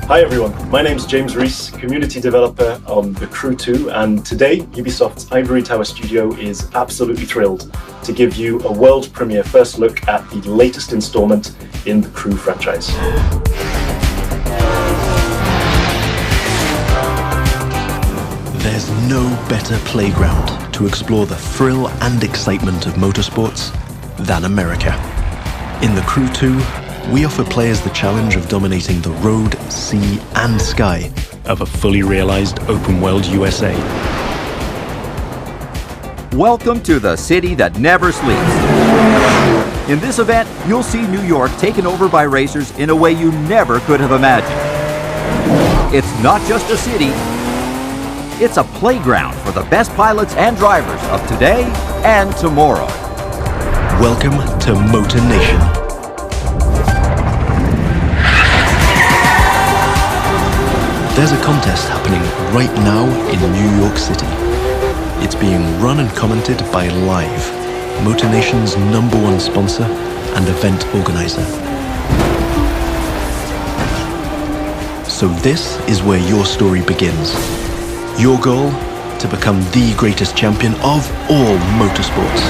Hi everyone, my name's James Rees, community developer on The Crew 2, and today Ubisoft's Ivory Tower studio is absolutely thrilled to give you a world premiere first look at the latest installment in the Crew franchise. There's no better playground to explore the thrill and excitement of motorsports than America. In The Crew 2, we offer players the challenge of dominating the road, sea, and sky of a fully realized open-world USA. Welcome to the city that never sleeps. In this event, you'll see New York taken over by racers in a way you never could have imagined. It's not just a city, it's a playground for the best pilots and drivers of today and tomorrow. Welcome to Motor Nation. There's a contest happening right now in New York City. It's being run and commented by Live, Motor Nation's #1 sponsor and event organizer. So this is where your story begins. Your goal? To become the greatest champion of all motorsports.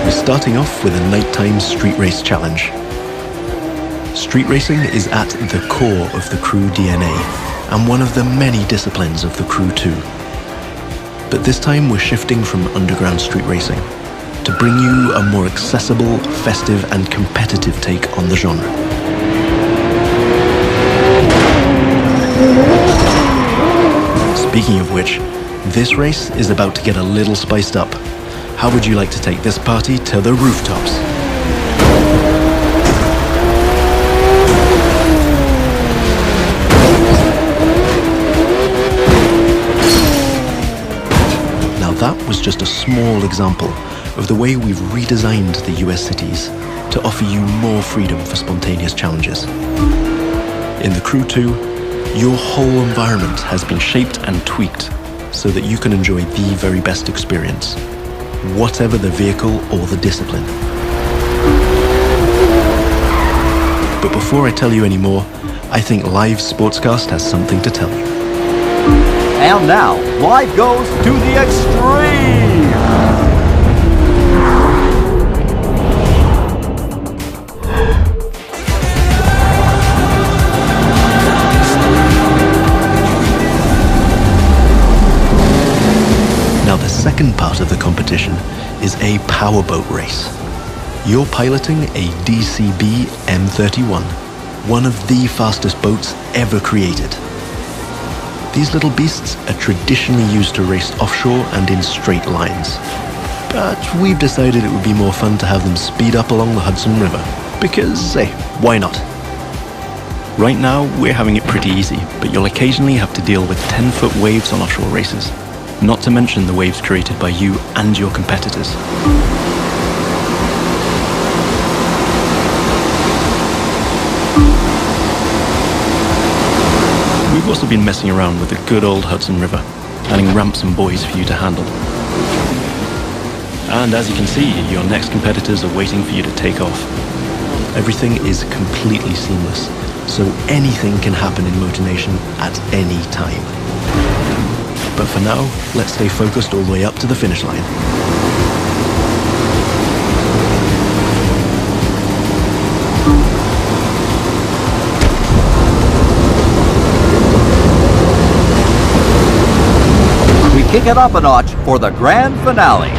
We're starting off with a nighttime street race challenge. Street racing is at the core of the Crew DNA and one of the many disciplines of the Crew 2. But this time we're shifting from underground street racing to bring you a more accessible, festive and competitive take on the genre. Speaking of which, this race is about to get a little spiced up. How would you like to take this party to the rooftops? Now that was just a small example of the way we've redesigned the US cities to offer you more freedom for spontaneous challenges. In the Crew 2, your whole environment has been shaped and tweaked so that you can enjoy the very best experience, whatever the vehicle or the discipline. But before I tell you any more, I think Live Sportscast has something to tell you. And now, Live goes to the extreme! Now the second part of the competition is a powerboat race. You're piloting a DCB M31, one of the fastest boats ever created. These little beasts are traditionally used to race offshore and in straight lines. But we've decided it would be more fun to have them speed up along the Hudson River, because, hey, why not? Right now, we're having it pretty easy, but you'll occasionally have to deal with 10-foot waves on offshore races. Not to mention the waves created by you and your competitors. We've also been messing around with the good old Hudson River, adding ramps and buoys for you to handle. And as you can see, your next competitors are waiting for you to take off. Everything is completely seamless, so anything can happen in Motor Nation at any time. But for now, let's stay focused all the way up to the finish line. We kick it up a notch for the grand finale.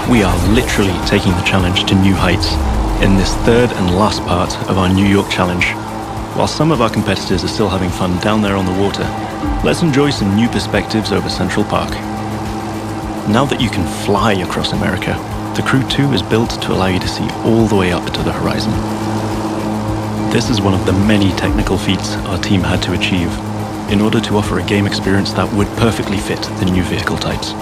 We are literally taking the challenge to new heights in this third and last part of our New York challenge. While some of our competitors are still having fun down there on the water, let's enjoy some new perspectives over Central Park. Now that you can fly across America, the Crew 2 is built to allow you to see all the way up to the horizon. This is one of the many technical feats our team had to achieve in order to offer a game experience that would perfectly fit the new vehicle types.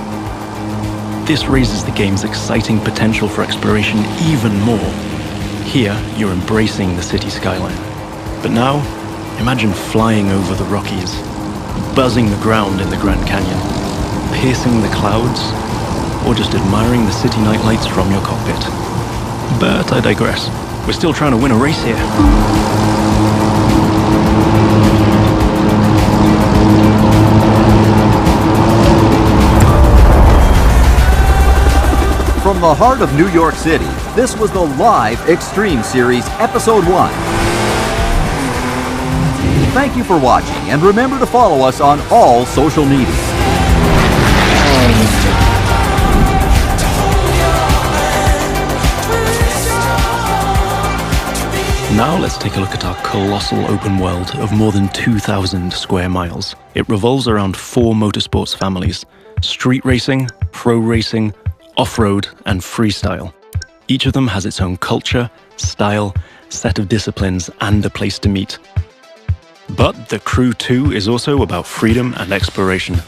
This raises the game's exciting potential for exploration even more. Here, you're embracing the city skyline. But now, imagine flying over the Rockies, buzzing the ground in the Grand Canyon, piercing the clouds, or just admiring the city nightlights from your cockpit. But I digress. We're still trying to win a race here. From the heart of New York City, this was the live Extreme Series Episode 1. Thank you for watching, and remember to follow us on all social media. Now let's take a look at our colossal open world of more than 2,000 square miles. It revolves around 4 motorsports families: street racing, pro racing, off-road, and freestyle. Each of them has its own culture, style, set of disciplines, and a place to meet. But the Crew 2 is also about freedom and exploration.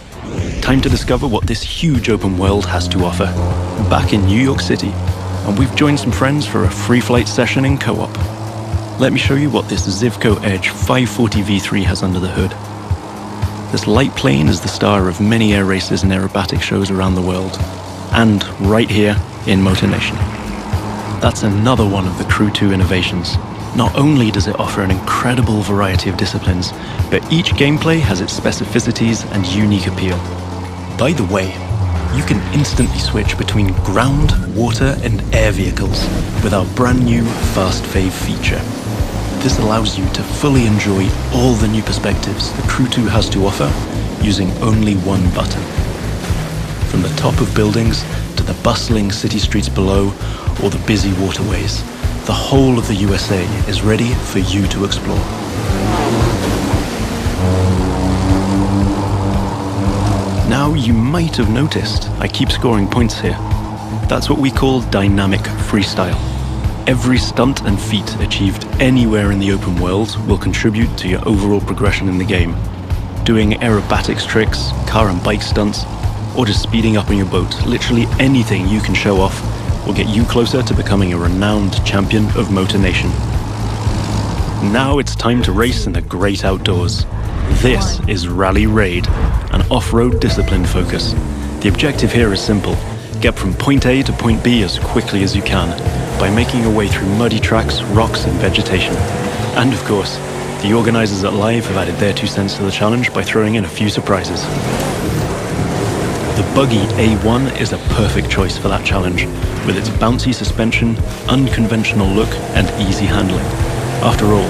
Time to discover what this huge open world has to offer. Back in New York City, and we've joined some friends for a free flight session in co-op. Let me show you what this Zivco Edge 540 V3 has under the hood. This light plane is the star of many air races and aerobatic shows around the world, and right here in Motor Nation. That's another one of the Crew 2 innovations. Not only does it offer an incredible variety of disciplines, but each gameplay has its specificities and unique appeal. By the way, you can instantly switch between ground, water, and air vehicles with our brand new Fast Fave feature. This allows you to fully enjoy all the new perspectives the Crew 2 has to offer using only one button. From the top of buildings to the bustling city streets below or the busy waterways, the whole of the USA is ready for you to explore. Now you might have noticed I keep scoring points here. That's what we call dynamic freestyle. Every stunt and feat achieved anywhere in the open world will contribute to your overall progression in the game. Doing aerobatics tricks, car and bike stunts, or just speeding up on your boat, literally anything you can show off will get you closer to becoming a renowned champion of Motor Nation. Now it's time to race in the great outdoors. This is Rally Raid, an off-road discipline focus. The objective here is simple: get from point A to point B as quickly as you can, by making your way through muddy tracks, rocks, and vegetation. And of course, the organizers at Live have added their 2 cents to the challenge by throwing in a few surprises. The buggy A1 is a perfect choice for that challenge, with its bouncy suspension, unconventional look, and easy handling. After all,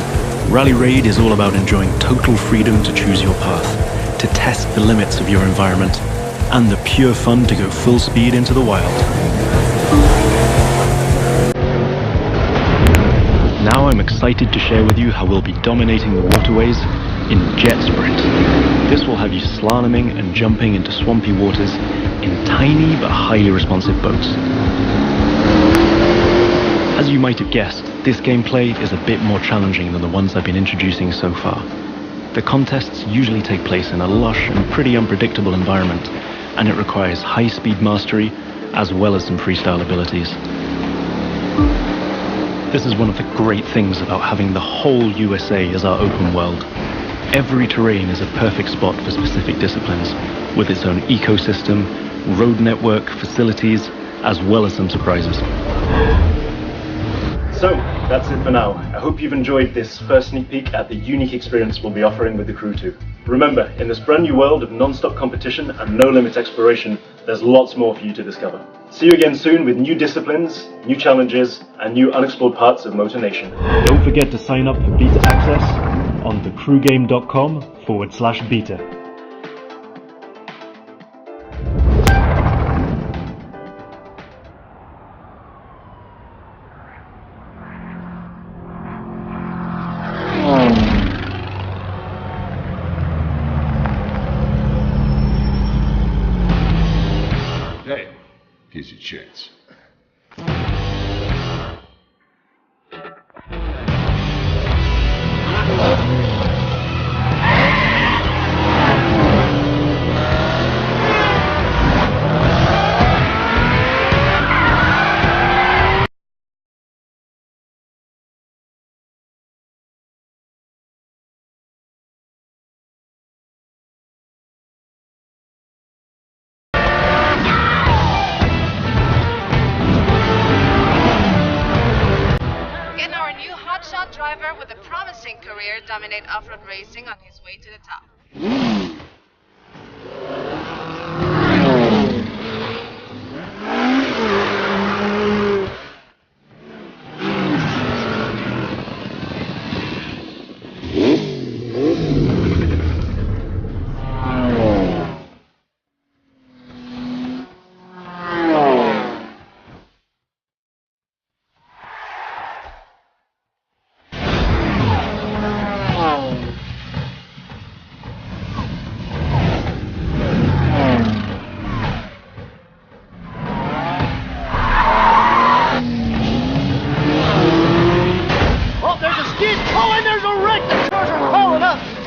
Rally Raid is all about enjoying total freedom to choose your path, to test the limits of your environment, and the pure fun to go full speed into the wild. Now I'm excited to share with you how we'll be dominating the waterways in Jet Sprint. This will have you slaloming and jumping into swampy waters in tiny but highly responsive boats. As you might have guessed, this gameplay is a bit more challenging than the ones I've been introducing so far. The contests usually take place in a lush and pretty unpredictable environment, and it requires high-speed mastery as well as some freestyle abilities. This is one of the great things about having the whole USA as our open world. Every terrain is a perfect spot for specific disciplines, with its own ecosystem, road network, facilities, as well as some surprises. So, that's it for now. I hope you've enjoyed this first sneak peek at the unique experience we'll be offering with the Crew 2. Remember, in this brand new world of non-stop competition and no-limit exploration, there's lots more for you to discover. See you again soon with new disciplines, new challenges, and new unexplored parts of Motor Nation. Don't forget to sign up for beta access on thecrewgame.com/beta. Hey, here's your chance. driver with a promising career dominate off-road racing on his way to the top.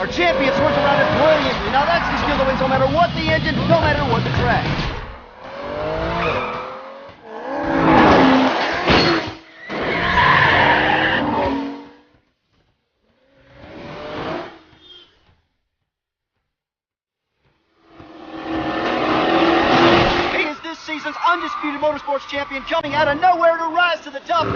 Our champion swerves around it brilliantly. Now that's the skill that wins no matter what the engine, no matter what the track. He is this season's undisputed motorsports champion, coming out of nowhere to rise to the top.